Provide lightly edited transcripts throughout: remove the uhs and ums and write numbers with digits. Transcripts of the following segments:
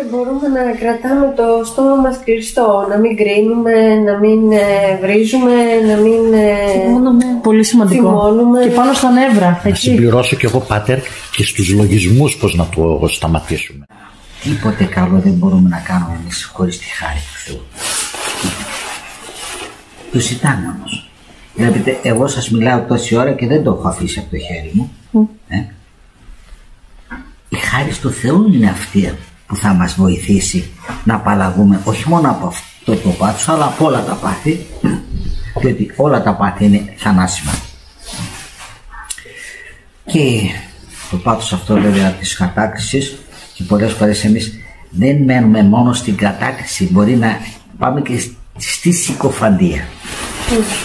μπορούμε να κρατάμε το στόμα μας κλειστό, να μην κρίνουμε, να μην βρίζουμε, να μην θυμώνουμε. Πολύ σημαντικό. Θυμώνουμε. Και πάνω στα νεύρα. Να συμπληρώσω κι εγώ, Πάτερ, και στους λογισμούς πώς να το σταματήσουμε. Τίποτε καλό δεν μπορούμε να κάνουμε εμείς χωρίς τη χάρη του Θεού. Το ζητάμε όμως. Βλέπετε, εγώ σας μιλάω τόση ώρα και δεν το έχω αφήσει από το χέρι μου. Η χάρη του Θεού είναι αυτή που θα μας βοηθήσει να απαλλαγούμε όχι μόνο από αυτό το πάθος, αλλά από όλα τα πάθη, διότι όλα τα πάθη είναι θανάσιμα. Και το πάθος αυτό βέβαια της κατάκρισης, και πολλές φορές εμείς δεν μένουμε μόνο στην κατάκριση, μπορεί να πάμε και στη συκοφαντία.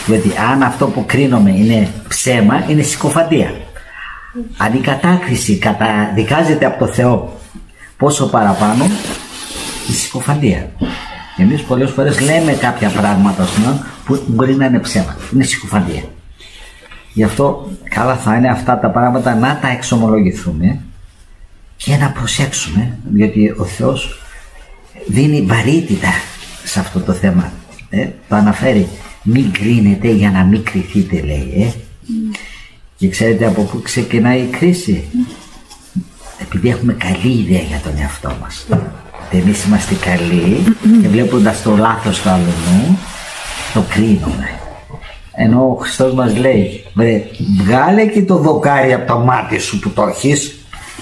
Διότι αν αυτό που κρίνουμε είναι ψέμα, είναι συκοφαντία. Αν η κατάκριση καταδικάζεται από το Θεό, πόσο παραπάνω η συκοφαντία. Εμείς πολλές φορές λέμε κάποια πράγματα που μπορεί να είναι ψέμα, είναι συκοφαντία. Γι' αυτό καλά θα είναι αυτά τα πράγματα να τα εξομολογηθούμε και να προσέξουμε, διότι ο Θεός δίνει βαρύτητα σε αυτό το θέμα. Το αναφέρει, μην κρίνετε για να μην κριθείτε, λέει. Και ξέρετε από πού ξεκινάει η κρίση? Επειδή έχουμε καλή ιδέα για τον εαυτό μας. Εμείς είμαστε καλοί και βλέποντας το λάθος του αλλού το κρίνουμε. Ενώ ο Χριστός μας λέει, βγάλε και το δοκάρι από το μάτι σου που το έχεις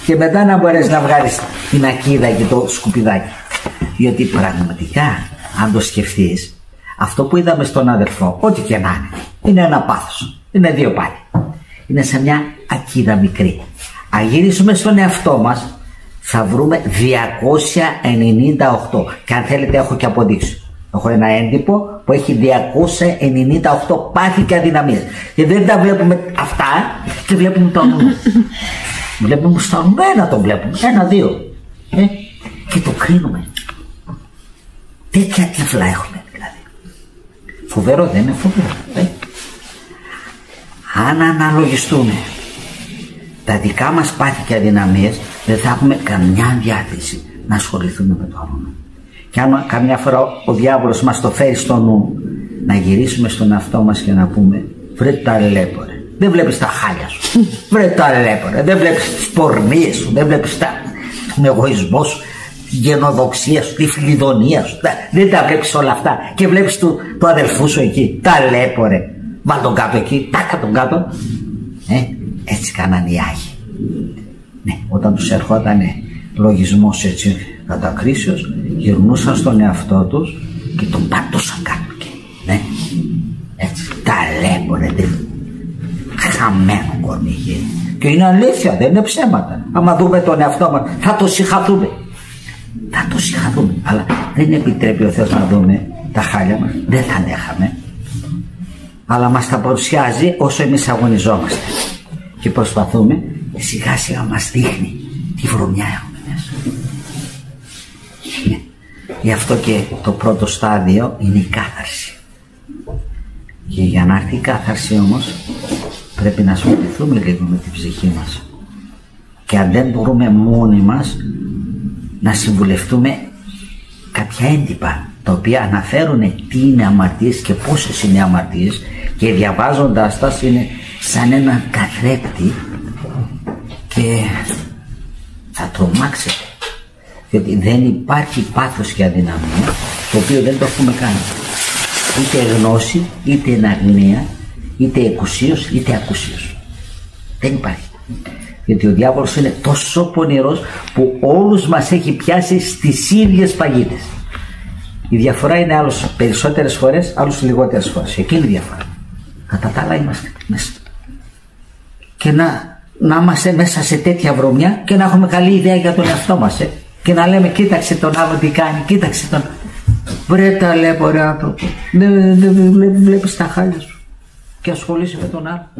και μετά να μπορείς να βγάλεις την ακίδα και το σκουπιδάκι. Διότι πραγματικά, αν το σκεφτείς, αυτό που είδαμε στον αδελφό, ό,τι και να είναι ένα πάθος, είναι δύο πάθη. Είναι σε μια ακίδα μικρή. Αν γυρίσουμε στον εαυτό μας, θα βρούμε 298. Και αν θέλετε έχω και αποδείξει. Έχω ένα έντυπο που έχει 298 πάθη και αδυναμίες. Και δεν τα βλέπουμε αυτά και βλέπουμε το νου. Βλέπουμε στο νου, ένα το βλέπουμε, ένα-δύο. Και το κρίνουμε. Τέτοια τύφλα έχουμε δηλαδή. Φοβερό, δεν είναι φοβερό? Αν αναλογιστούμε τα δικά μας πάθη και αδυναμίες, δεν θα έχουμε καμιά διάθεση να ασχοληθούμε με το άλλο. Και αν καμιά φορά ο διάβολος μας το φέρει στο νου, να γυρίσουμε στον εαυτό μας και να πούμε, βρε ταλέπορε, δεν βλέπεις τα χάλια σου, βρε ταλέπορε, δεν βλέπεις τις πορνίες σου, δεν βλέπεις τον εγωισμό σου, τη γενοδοξία σου, τη φιλιδονία σου, δεν τα βλέπεις όλα αυτά και βλέπεις του αδελφού σου εκεί, ταλέπορε, βάλ τον κάτω εκεί, τάκα τον κάτω. Έτσι κάνανε οι Άγιοι. Ναι, όταν τους ερχόταν λογισμός έτσι κατακρίσεως, γυρνούσαν στον εαυτό τους και τον πατούσαν κάτω. Ναι, έτσι, ταλέπορε, χαμένο κορμί. Και είναι αλήθεια, δεν είναι ψέματα. Άμα δούμε τον εαυτό μας, θα το συγχαθούμε. Θα το συγχαθούμε. Αλλά δεν επιτρέπει ο Θεός να δούμε τα χάλια μας. Δεν θα ανέχαμε. Αλλά μας τα παρουσιάζει όσο εμείς αγωνιζόμαστε. Και προσπαθούμε, σιγά σιγά μας δείχνει τι βρωμιά έχουμε μέσα. Γι' αυτό και το πρώτο στάδιο είναι η κάθαρση. Και για να έρθει η κάθαρση όμως πρέπει να ασχοληθούμε λίγο με την ψυχή μας. Και αν δεν μπορούμε μόνοι μας να συμβουλευτούμε κάποια έντυπα τα οποία αναφέρουν τι είναι αμαρτίες και πόσες είναι αμαρτίες, και διαβάζοντας τα είναι σαν έναν καθρέπτη και θα τρομάξετε, γιατί δεν υπάρχει πάθος και αδυναμία το οποίο δεν το έχουμε κάνει, είτε γνώση, είτε εναγνία, είτε εκουσίως, είτε ακουσίως. Δεν υπάρχει, γιατί ο διάβολος είναι τόσο πονηρός που όλους μας έχει πιάσει στις ίδιες παγίδες. Η διαφορά είναι άλλους περισσότερες φορές, άλλους λιγότερες φορές. Εκείνη η διαφορά. Κατά τα άλλα είμαστε μέσα. Και να είμαστε μέσα σε τέτοια βρωμιά και να έχουμε καλή ιδέα για τον εαυτό μας. Και να λέμε, κοίταξε τον άλλο τι κάνει, κοίταξε τον. Βρε ταλέπορε άνθρωπο, δεν βλέπεις τα χάλια σου και ασχολείσαι με τον άλλο.